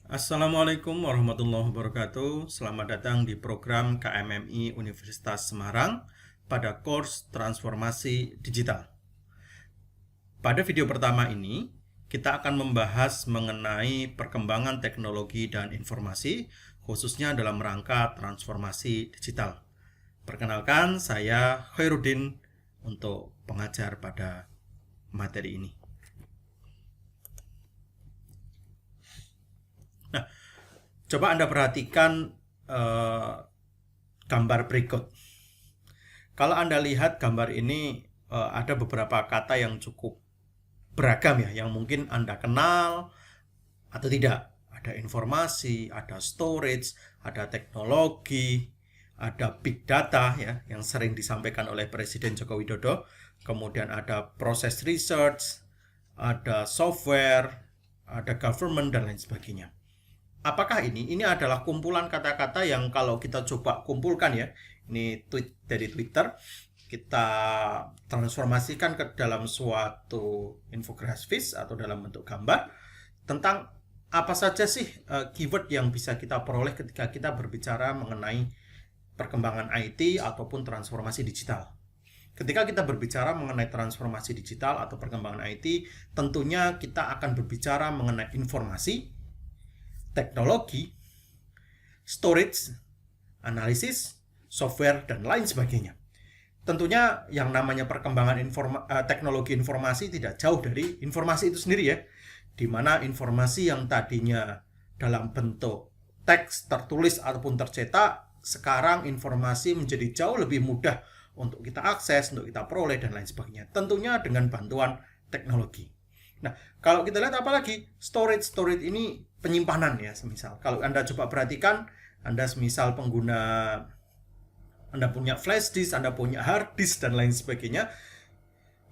Assalamualaikum warahmatullahi wabarakatuh. Selamat datang di program KMMI Universitas Semarang pada course Transformasi Digital. Pada video pertama ini, kita akan membahas mengenai perkembangan teknologi dan informasi, khususnya dalam rangka transformasi digital. Perkenalkan, saya Khairuddin untuk pengajar pada materi ini. Nah, coba Anda perhatikan gambar berikut. Kalau Anda lihat gambar ini, ada beberapa kata yang cukup beragam ya, yang mungkin Anda kenal atau tidak. Ada informasi, ada storage, ada teknologi, ada big data ya, yang sering disampaikan oleh Presiden Joko Widodo. Kemudian ada proses research, ada software, ada government, dan lain sebagainya. Apakah ini? Ini adalah kumpulan kata-kata yang kalau kita coba kumpulkan ya, ini tweet dari Twitter, kita transformasikan ke dalam suatu infografis atau dalam bentuk gambar tentang apa saja sih keyword yang bisa kita peroleh ketika kita berbicara mengenai perkembangan IT ataupun transformasi digital. Ketika kita berbicara mengenai transformasi digital atau perkembangan IT, tentunya kita akan berbicara mengenai informasi, teknologi, storage, analisis, software, dan lain sebagainya. Tentunya yang namanya perkembangan teknologi informasi tidak jauh dari informasi itu sendiri ya, di mana informasi yang tadinya dalam bentuk teks tertulis ataupun tercetak, sekarang informasi menjadi jauh lebih mudah untuk kita akses, untuk kita peroleh, dan lain sebagainya. Tentunya dengan bantuan teknologi. Nah, kalau kita lihat apalagi storage ini penyimpanan ya, semisal kalau Anda coba perhatikan, Anda semisal pengguna, Anda punya flash disk, Anda punya hard disk, dan lain sebagainya,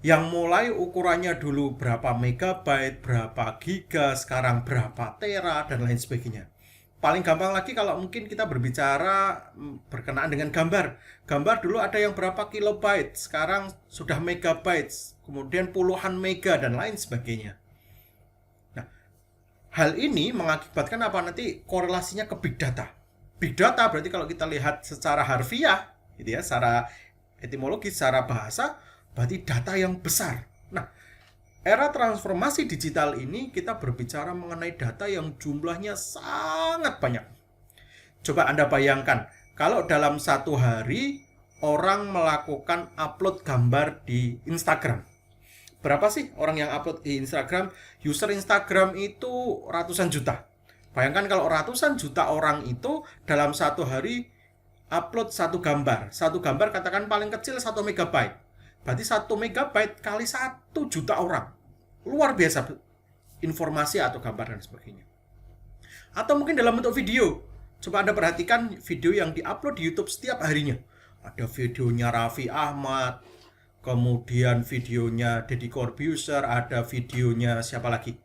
yang mulai ukurannya dulu berapa megabyte, berapa giga, sekarang berapa tera, dan lain sebagainya. Paling gampang lagi kalau mungkin kita berbicara berkenaan dengan gambar. Gambar dulu ada yang berapa kilobyte, sekarang sudah megabyte, kemudian puluhan mega, dan lain sebagainya. Nah, hal ini mengakibatkan apa nanti korelasinya ke big data. Big data berarti kalau kita lihat secara harfiah, gitu ya, secara etimologi, secara bahasa, berarti data yang besar. Nah, era transformasi digital ini kita berbicara mengenai data yang jumlahnya sangat banyak. Coba Anda bayangkan, kalau dalam satu hari orang melakukan upload gambar di Instagram. Berapa sih orang yang upload di Instagram? User Instagram itu ratusan juta. Bayangkan kalau ratusan juta orang itu dalam satu hari upload satu gambar. Satu gambar katakan paling kecil 1 megabyte. Berarti 1 megabyte kali 1 juta orang. Luar biasa informasi atau gambar dan sebagainya. Atau mungkin dalam bentuk video. Coba Anda perhatikan video yang diupload di YouTube setiap harinya. Ada videonya Raffi Ahmad, kemudian videonya Deddy Corbuzier, ada videonya siapa lagi?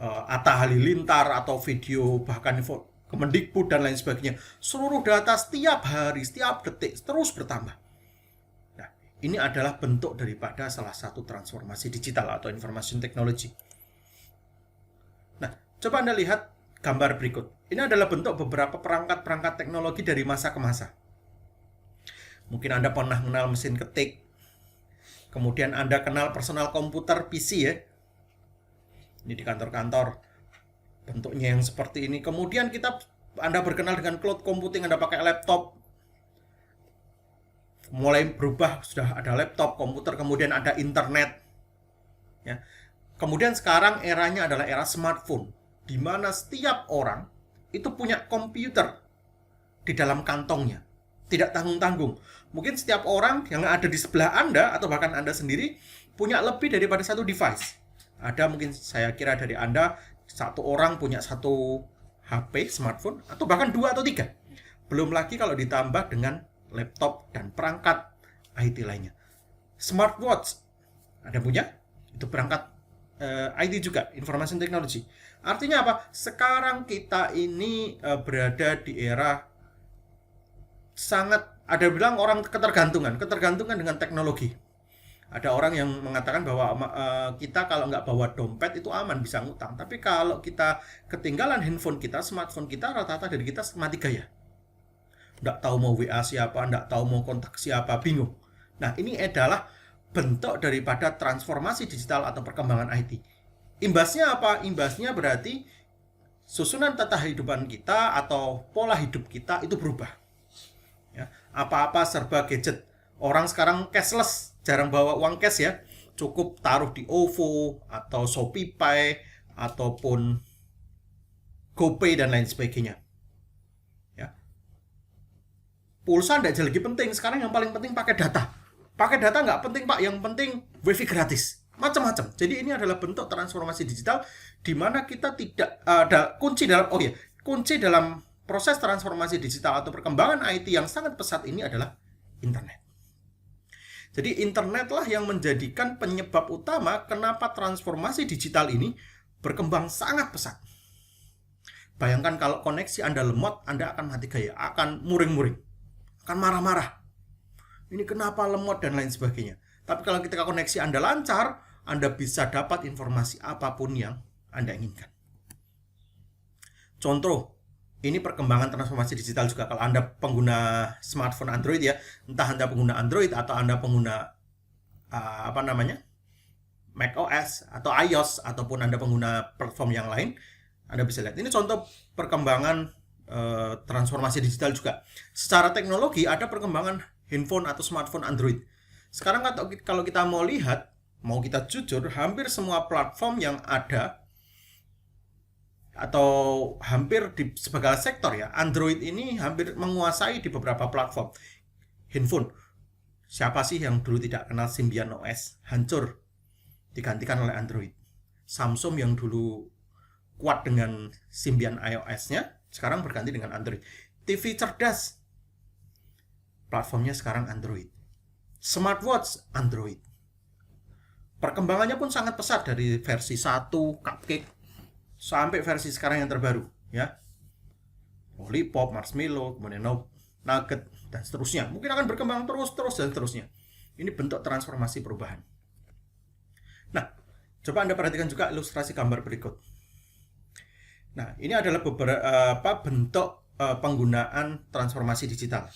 Atta Halilintar, atau video bahkan Kemendikbud dan lain sebagainya. Seluruh data setiap hari, setiap detik terus bertambah. Ini adalah bentuk daripada salah satu transformasi digital atau information technology. Nah, coba Anda lihat gambar berikut. Ini adalah bentuk beberapa perangkat-perangkat teknologi dari masa ke masa. Mungkin Anda pernah mengenal mesin ketik. Kemudian Anda kenal personal komputer PC ya. Ini di kantor-kantor. Bentuknya yang seperti ini. Kemudian Anda berkenal dengan cloud computing, Anda pakai laptop. Mulai berubah, sudah ada laptop, komputer, kemudian ada internet. Ya. Kemudian sekarang eranya adalah era smartphone, di mana setiap orang itu punya komputer di dalam kantongnya. Tidak tanggung-tanggung. Mungkin setiap orang yang ada di sebelah Anda, atau bahkan Anda sendiri, punya lebih daripada satu device. Ada mungkin saya kira dari Anda, satu orang punya satu HP, smartphone, atau bahkan 2 atau 3. Belum lagi kalau ditambah dengan laptop dan perangkat IT lainnya. Smartwatch, Anda punya? Itu perangkat IT juga, information technology. Artinya apa? Sekarang kita ini berada di era sangat, ada bilang orang ketergantungan dengan teknologi. Ada orang yang mengatakan bahwa kita kalau nggak bawa dompet itu aman, bisa ngutang. Tapi kalau kita ketinggalan handphone kita, smartphone kita, rata-rata dari kita mati gaya. Nggak tahu mau WA siapa, nggak tahu mau kontak siapa, bingung. Nah, ini adalah bentuk daripada transformasi digital atau perkembangan IT. Imbasnya apa? Imbasnya berarti susunan tata kehidupan kita atau pola hidup kita itu berubah. Ya, apa-apa serba gadget. Orang sekarang cashless, jarang bawa uang cash ya. Cukup taruh di OVO atau ShopeePay ataupun GoPay dan lain sebagainya. Ya. Pulsa tidak lagi penting. Sekarang yang paling penting pakai data. Pakai data nggak penting Pak, yang penting wifi gratis. Macam-macam. Jadi ini adalah bentuk transformasi digital di mana kita tidak ada kunci dalam proses transformasi digital atau perkembangan IT yang sangat pesat ini adalah internet. Jadi internetlah yang menjadikan penyebab utama kenapa transformasi digital ini berkembang sangat pesat. Bayangkan kalau koneksi Anda lemot, Anda akan mati gaya, akan muring-muring, akan marah-marah. Ini kenapa lemot dan lain sebagainya. Tapi kalau ketika koneksi Anda lancar, Anda bisa dapat informasi apapun yang Anda inginkan. Contoh, ini perkembangan transformasi digital juga kalau Anda pengguna smartphone Android ya, entah Anda pengguna Android atau Anda pengguna macOS atau iOS ataupun Anda pengguna platform yang lain, Anda bisa lihat. Ini contoh perkembangan transformasi digital juga. Secara teknologi ada perkembangan handphone atau smartphone Android. Sekarang kalau kita mau lihat, mau kita jujur, hampir semua platform yang ada atau hampir di sebagai sektor ya, Android ini hampir menguasai di beberapa platform. Handphone, siapa sih yang dulu tidak kenal Symbian OS? Hancur, digantikan oleh Android. Samsung yang dulu kuat dengan Symbian iOS-nya, sekarang berganti dengan Android. TV cerdas, platformnya sekarang Android. Smartwatch, Android. Perkembangannya pun sangat pesat dari versi 1, Cupcake, sampai versi sekarang yang terbaru ya, Lollipop, Marshmallow, kemudian Nugget dan seterusnya. Mungkin akan berkembang terus dan seterusnya. Ini bentuk transformasi perubahan. Nah, coba Anda perhatikan juga ilustrasi gambar berikut. Nah, ini adalah beberapa bentuk penggunaan transformasi digital.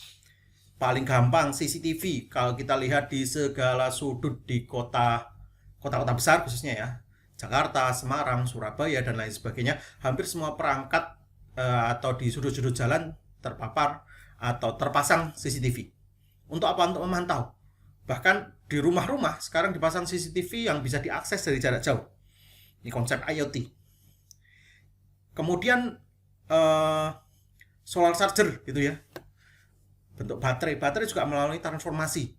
Paling gampang CCTV. Kalau kita lihat di segala sudut di kota-kota besar khususnya ya, Jakarta, Semarang, Surabaya, dan lain sebagainya, hampir semua perangkat atau di sudut-sudut jalan terpapar atau terpasang CCTV. Untuk apa? Untuk memantau. Bahkan di rumah-rumah sekarang dipasang CCTV yang bisa diakses dari jarak jauh. Ini konsep IoT. Kemudian solar charger gitu ya. Bentuk baterai juga melalui transformasi.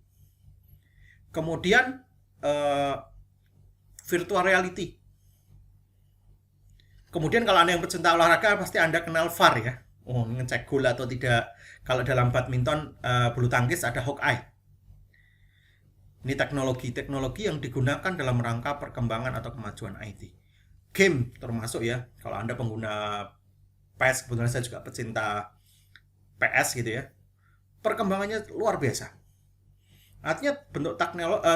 Kemudian virtual reality. Kemudian kalau Anda yang pecinta olahraga pasti Anda kenal VAR ya. Oh, ngecek gol atau tidak. Kalau dalam badminton bulu tangkis ada Hawkeye. Ini teknologi yang digunakan dalam rangka perkembangan atau kemajuan IT. Game termasuk ya. Kalau Anda pengguna PS, kebetulan saya juga pecinta PS gitu ya. Perkembangannya luar biasa. Artinya bentuk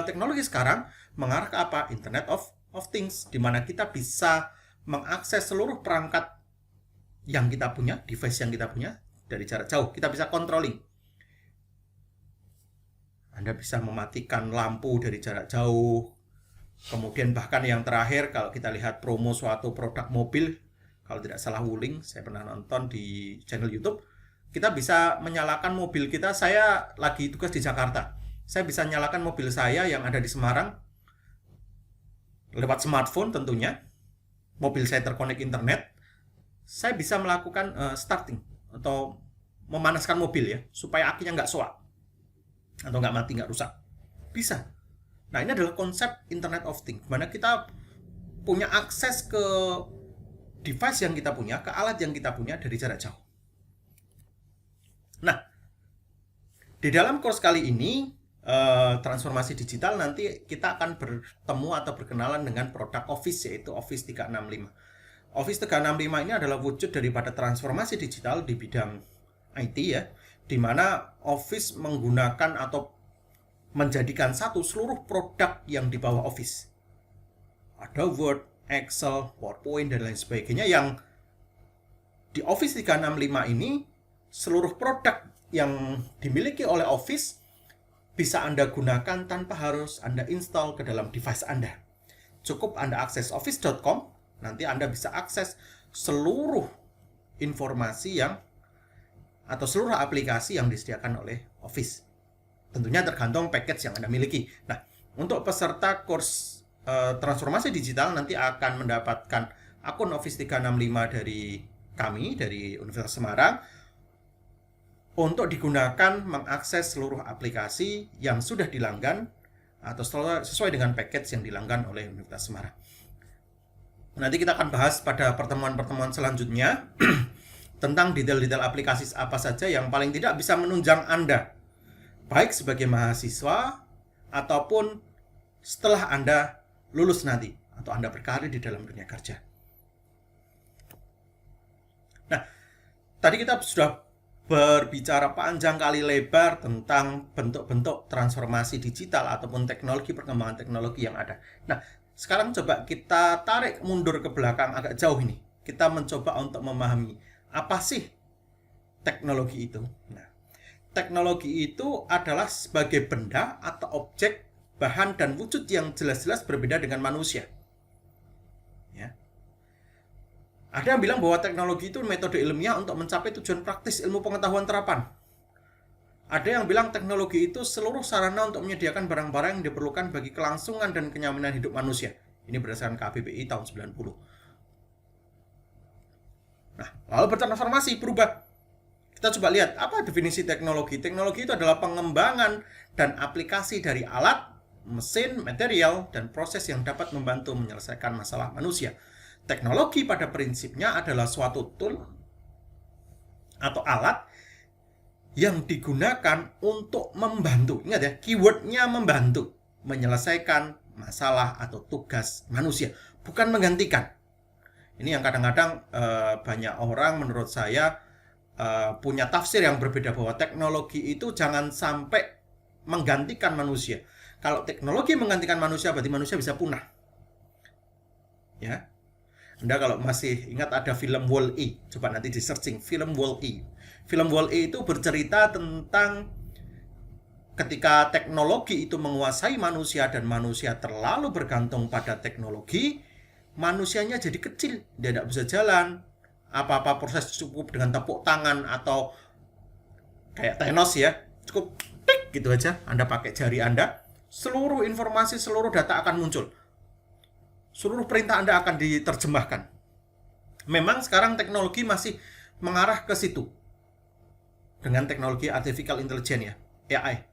teknologi sekarang mengarah ke apa? Internet of Things, di mana kita bisa mengakses seluruh perangkat yang kita punya, device yang kita punya dari jarak jauh. Kita bisa controlling. Anda bisa mematikan lampu dari jarak jauh. Kemudian bahkan yang terakhir kalau kita lihat promo suatu produk mobil, kalau tidak salah Wuling, saya pernah nonton di channel YouTube, kita bisa menyalakan mobil kita. Saya lagi tugas di Jakarta. Saya bisa nyalakan mobil saya yang ada di Semarang lewat smartphone tentunya. Mobil saya terkonek internet. Saya bisa melakukan starting atau memanaskan mobil ya, supaya akinya nggak soak atau nggak mati, nggak rusak. Bisa. Nah, ini adalah konsep Internet of Things, mana kita punya akses ke device yang kita punya, ke alat yang kita punya dari jarak jauh. Nah, di dalam course kali ini transformasi digital, nanti kita akan bertemu atau berkenalan dengan produk Office, yaitu Office 365. Office 365 ini adalah wujud daripada transformasi digital di bidang IT ya, di mana Office menggunakan atau menjadikan satu seluruh produk yang di bawah Office. Ada Word, Excel, PowerPoint, dan lain sebagainya yang di Office 365 ini seluruh produk yang dimiliki oleh Office bisa Anda gunakan tanpa harus Anda install ke dalam device Anda. Cukup Anda akses office.com, nanti Anda bisa akses seluruh informasi atau seluruh aplikasi yang disediakan oleh Office. Tentunya tergantung package yang Anda miliki. Nah, untuk peserta kurs transformasi digital nanti akan mendapatkan akun Office 365 dari kami, dari Universitas Semarang, untuk digunakan mengakses seluruh aplikasi yang sudah dilanggan atau sesuai dengan package yang dilanggan oleh Universitas Semarang. Nanti kita akan bahas pada pertemuan-pertemuan selanjutnya tentang detail-detail aplikasi apa saja yang paling tidak bisa menunjang Anda, baik sebagai mahasiswa ataupun setelah Anda lulus nanti atau Anda berkarir di dalam dunia kerja. Nah, tadi kita sudah berbicara panjang kali lebar tentang bentuk-bentuk transformasi digital ataupun teknologi, perkembangan teknologi yang ada. Nah, sekarang coba kita tarik mundur ke belakang agak jauh ini. Kita mencoba untuk memahami apa sih teknologi itu. Nah, teknologi itu adalah sebagai benda atau objek, bahan, dan wujud yang jelas-jelas berbeda dengan manusia. Ya. Ada yang bilang bahwa teknologi itu metode ilmiah untuk mencapai tujuan praktis ilmu pengetahuan terapan. Ada yang bilang teknologi itu seluruh sarana untuk menyediakan barang-barang yang diperlukan bagi kelangsungan dan kenyamanan hidup manusia. Ini berdasarkan KBBI tahun 90. Nah, lalu bertransformasi, berubah. Kita coba lihat, apa definisi teknologi? Teknologi itu adalah pengembangan dan aplikasi dari alat, mesin, material, dan proses yang dapat membantu menyelesaikan masalah manusia. Teknologi pada prinsipnya adalah suatu tool atau alat yang digunakan untuk membantu. Ingat ya, keywordnya membantu menyelesaikan masalah atau tugas manusia, bukan menggantikan. Ini yang kadang-kadang banyak orang menurut saya punya tafsir yang berbeda bahwa teknologi itu jangan sampai menggantikan manusia. Kalau teknologi menggantikan manusia, berarti manusia bisa punah. Ya. Anda kalau masih ingat ada film Wall-E, coba nanti di searching film Wall-E. Film Wall-E itu bercerita tentang ketika teknologi itu menguasai manusia dan manusia terlalu bergantung pada teknologi, manusianya jadi kecil, dia tidak bisa jalan. Apa-apa proses cukup dengan tepuk tangan atau kayak Thanos ya, cukup tik gitu aja, Anda pakai jari Anda, seluruh informasi, seluruh data akan muncul. Seluruh perintah Anda akan diterjemahkan. Memang sekarang teknologi masih mengarah ke situ. Dengan teknologi artificial intelligence ya, AI.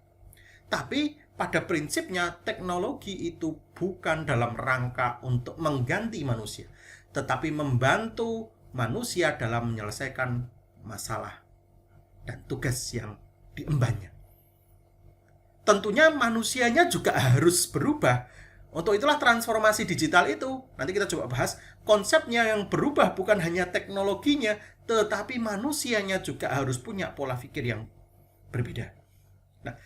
Tapi pada prinsipnya teknologi itu bukan dalam rangka untuk mengganti manusia, tetapi membantu manusia dalam menyelesaikan masalah dan tugas yang diembannya. Tentunya manusianya juga harus berubah. Untuk itulah transformasi digital itu, nanti kita coba bahas, konsepnya yang berubah bukan hanya teknologinya, tetapi manusianya juga harus punya pola pikir yang berbeda. Nah,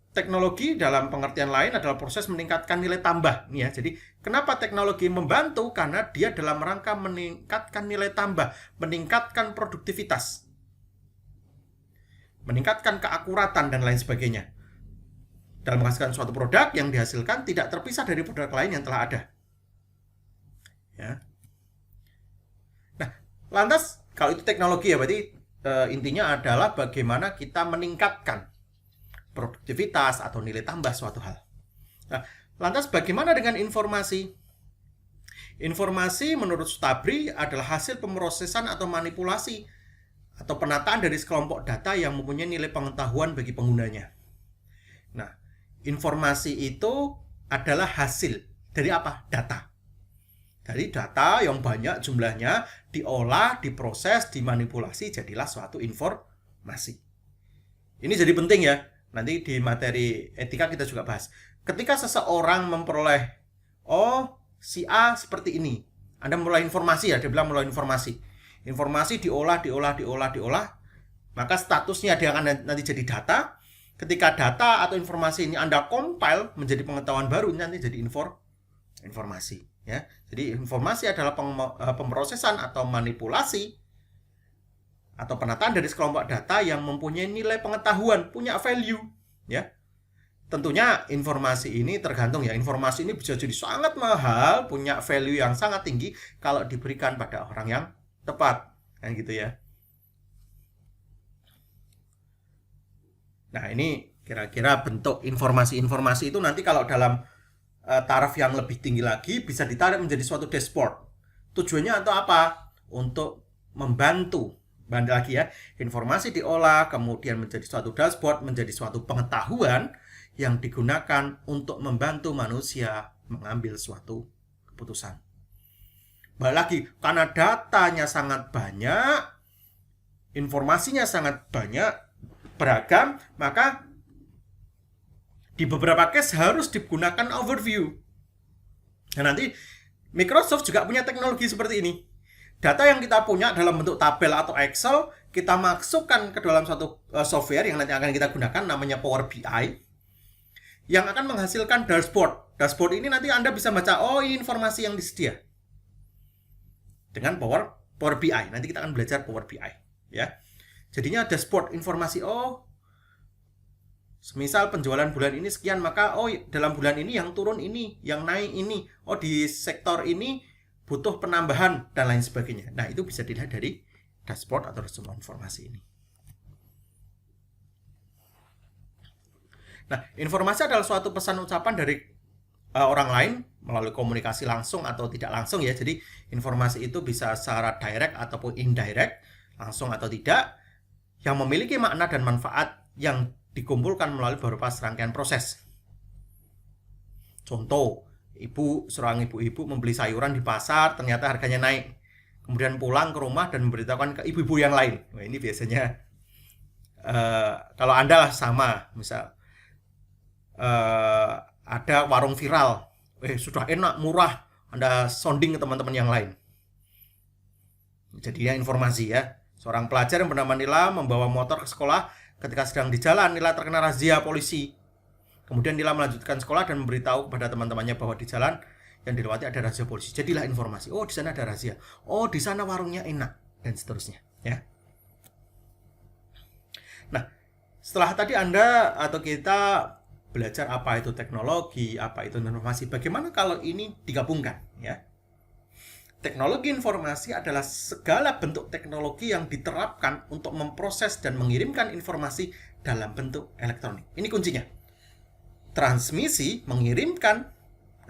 teknologi dalam pengertian lain adalah proses meningkatkan nilai tambah. Nih ya, jadi kenapa teknologi membantu? Karena dia dalam rangka meningkatkan nilai tambah, meningkatkan produktivitas, meningkatkan keakuratan, dan lain sebagainya. Dalam menghasilkan suatu produk yang dihasilkan tidak terpisah dari produk lain yang telah ada. Ya. Nah, lantas kalau itu teknologi ya berarti intinya adalah bagaimana kita meningkatkan produktivitas atau nilai tambah suatu hal. Nah, lantas bagaimana dengan informasi? Informasi menurut Sutabri adalah hasil pemrosesan atau manipulasi atau penataan dari sekelompok data yang mempunyai nilai pengetahuan bagi penggunanya. Nah, informasi itu adalah hasil dari apa? Data. Dari data yang banyak jumlahnya diolah, diproses, dimanipulasi, jadilah suatu informasi. Ini jadi penting ya. Nanti di materi etika kita juga bahas. Ketika seseorang memperoleh, si A seperti ini. Anda memperoleh informasi ya, dia bilang memperoleh informasi. Informasi diolah, maka statusnya dia akan nanti jadi data. Ketika data atau informasi ini Anda compile menjadi pengetahuan baru, nanti jadi informasi. Ya. Jadi informasi adalah pemrosesan atau manipulasi atau penataan dari sekelompok data yang mempunyai nilai pengetahuan, punya value. Ya. Tentunya informasi ini tergantung ya. Informasi ini bisa jadi sangat mahal, punya value yang sangat tinggi kalau diberikan pada orang yang tepat. Kan gitu ya. Nah, ini kira-kira bentuk informasi-informasi itu nanti kalau dalam taraf yang lebih tinggi lagi bisa ditarik menjadi suatu dashboard. Tujuannya untuk apa? Untuk membantu. Bantu lagi ya, informasi diolah kemudian menjadi suatu dashboard, menjadi suatu pengetahuan yang digunakan untuk membantu manusia mengambil suatu keputusan. Balik lagi, karena datanya sangat banyak, informasinya sangat banyak, beragam, maka di beberapa case harus digunakan overview. Nah, nanti Microsoft juga punya teknologi seperti ini. Data yang kita punya dalam bentuk tabel atau Excel, kita masukkan ke dalam suatu software yang nanti akan kita gunakan, namanya Power BI, yang akan menghasilkan dashboard. Dashboard ini nanti Anda bisa baca, oh ini informasi yang disedia. Dengan Power BI. Nanti kita akan belajar Power BI. Ya. Jadinya dashboard informasi, oh semisal penjualan bulan ini sekian, maka oh dalam bulan ini yang turun ini, yang naik ini, oh di sektor ini butuh penambahan dan lain sebagainya. Nah, itu bisa dilihat dari dashboard atau semua informasi ini. Nah, informasi adalah suatu pesan ucapan dari orang lain melalui komunikasi langsung atau tidak langsung ya. Jadi informasi itu bisa secara direct ataupun indirect, langsung atau tidak, yang memiliki makna dan manfaat yang dikumpulkan melalui beberapa serangkaian proses. Contoh, seorang ibu-ibu membeli sayuran di pasar, ternyata harganya naik. Kemudian pulang ke rumah dan memberitahukan ke ibu-ibu yang lain. Nah, ini biasanya kalau Anda lah sama, misal ada warung viral, sudah enak, murah, Anda sounding ke teman-teman yang lain. Jadinya informasi ya. Seorang pelajar yang bernama Nila membawa motor ke sekolah. Ketika sedang di jalan, Nila terkena razia polisi. Kemudian Nila melanjutkan sekolah dan memberitahu kepada teman-temannya bahwa di jalan yang dilewati ada razia polisi. Jadilah informasi. Oh, di sana ada razia. Oh, di sana warungnya enak, dan seterusnya. Ya. Nah, setelah tadi Anda atau kita belajar apa itu teknologi, apa itu informasi, bagaimana kalau ini digabungkan? Ya. Teknologi informasi adalah segala bentuk teknologi yang diterapkan untuk memproses dan mengirimkan informasi dalam bentuk elektronik. Ini kuncinya. Transmisi, mengirimkan,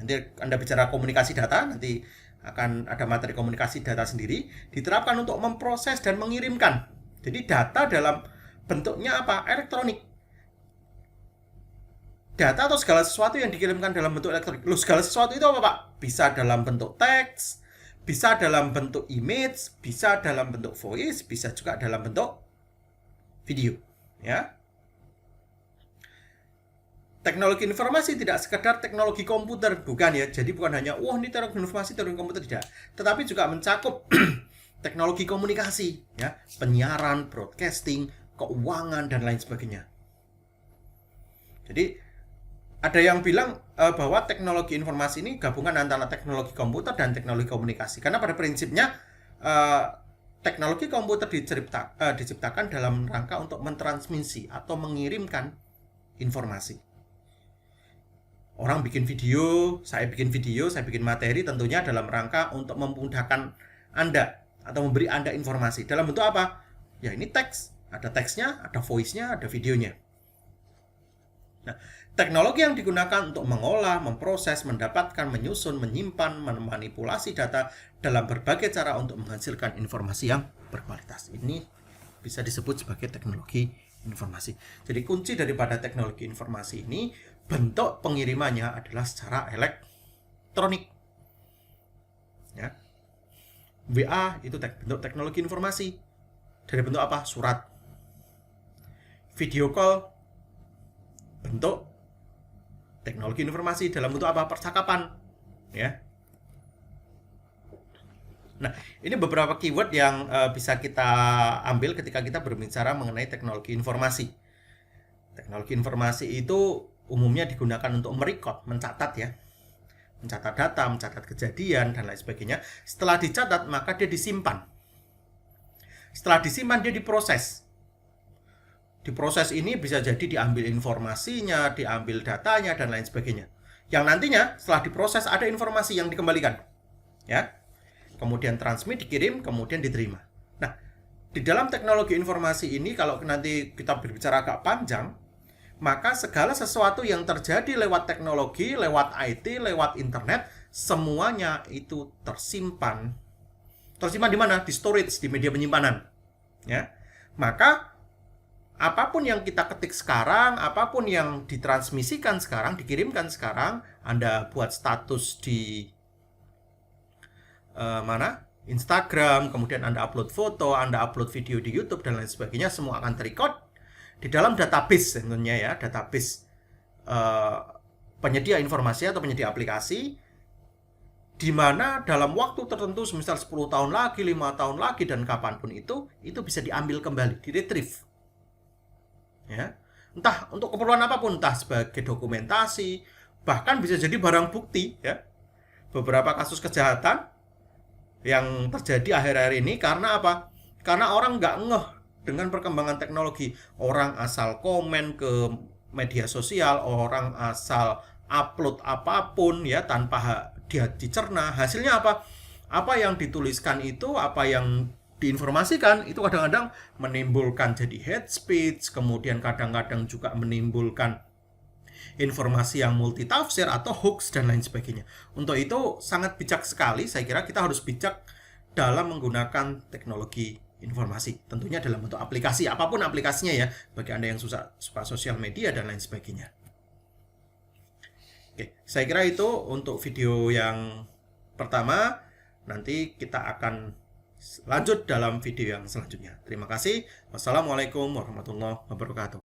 nanti Anda bicara komunikasi data, nanti akan ada materi komunikasi data sendiri, diterapkan untuk memproses dan mengirimkan. Jadi data dalam bentuknya apa? Elektronik. Data atau segala sesuatu yang dikirimkan dalam bentuk elektronik. Loh, segala sesuatu itu apa, Pak? Bisa dalam bentuk teks, bisa dalam bentuk image, bisa dalam bentuk voice, bisa juga dalam bentuk video, ya. Teknologi informasi tidak sekedar teknologi komputer, bukan ya. Jadi bukan hanya ini teknologi informasi, teknologi komputer, tidak. Tetapi juga mencakup teknologi komunikasi, ya, penyiaran, broadcasting, keuangan dan lain sebagainya. Jadi ada yang bilang bahwa teknologi informasi ini gabungan antara teknologi komputer dan teknologi komunikasi. Karena pada prinsipnya teknologi komputer diciptakan dalam rangka untuk mentransmisi atau mengirimkan informasi. Orang bikin video, saya bikin materi tentunya dalam rangka untuk memudahkan Anda atau memberi Anda informasi. Dalam bentuk apa? Ya ini teks. Ada teksnya, ada voice-nya, ada videonya. Nah, teknologi yang digunakan untuk mengolah, memproses, mendapatkan, menyusun, menyimpan, memanipulasi data dalam berbagai cara untuk menghasilkan informasi yang berkualitas. Ini bisa disebut sebagai teknologi informasi. Jadi kunci daripada teknologi informasi ini, bentuk pengirimannya adalah secara elektronik. Ya. WA itu bentuk teknologi informasi. Dari bentuk apa? Surat. Video call bentuk teknologi informasi dalam bentuk apa? Percakapan, ya. Nah, ini beberapa keyword yang bisa kita ambil ketika kita berbicara mengenai teknologi informasi. Teknologi informasi itu umumnya digunakan untuk merekod, mencatat ya. Mencatat data, mencatat kejadian, dan lain sebagainya. Setelah dicatat, maka dia disimpan. Setelah disimpan, dia diproses. Di proses ini bisa jadi diambil informasinya, diambil datanya, dan lain sebagainya. Yang nantinya setelah diproses ada informasi yang dikembalikan. Ya. Kemudian transmit, dikirim, kemudian diterima. Nah, di dalam teknologi informasi ini kalau nanti kita berbicara agak panjang, maka segala sesuatu yang terjadi lewat teknologi, lewat IT, lewat internet, semuanya itu tersimpan. Tersimpan di mana? Di storage, di media penyimpanan. Ya. Maka apapun yang kita ketik sekarang, apapun yang ditransmisikan sekarang, dikirimkan sekarang, Anda buat status di Instagram, kemudian Anda upload foto, Anda upload video di YouTube, dan lain sebagainya, semua akan terrecord di dalam database tentunya ya, database penyedia informasi atau penyedia aplikasi, di mana dalam waktu tertentu, semisal 10 tahun lagi, 5 tahun lagi, dan kapanpun itu bisa diambil kembali, di-retrieve. Ya. Entah untuk keperluan apapun, entah sebagai dokumentasi, bahkan bisa jadi barang bukti ya. Beberapa kasus kejahatan yang terjadi akhir-akhir ini karena apa? Karena orang nggak ngeh dengan perkembangan teknologi. Orang asal komen ke media sosial, orang asal upload apapun ya tanpa dia dicerna. Hasilnya apa? Apa yang dituliskan itu, apa yang diinformasikan itu kadang-kadang menimbulkan jadi hate speech, kemudian kadang-kadang juga menimbulkan informasi yang multitafsir atau hoax dan lain sebagainya. Untuk itu sangat bijak sekali, saya kira kita harus bijak dalam menggunakan teknologi informasi. Tentunya dalam bentuk aplikasi, apapun aplikasinya ya, bagi Anda yang suka sosial media dan lain sebagainya. Oke, saya kira itu untuk video yang pertama. Nanti kita akan lanjut dalam video yang selanjutnya. Terima kasih. Wassalamualaikum warahmatullahi wabarakatuh.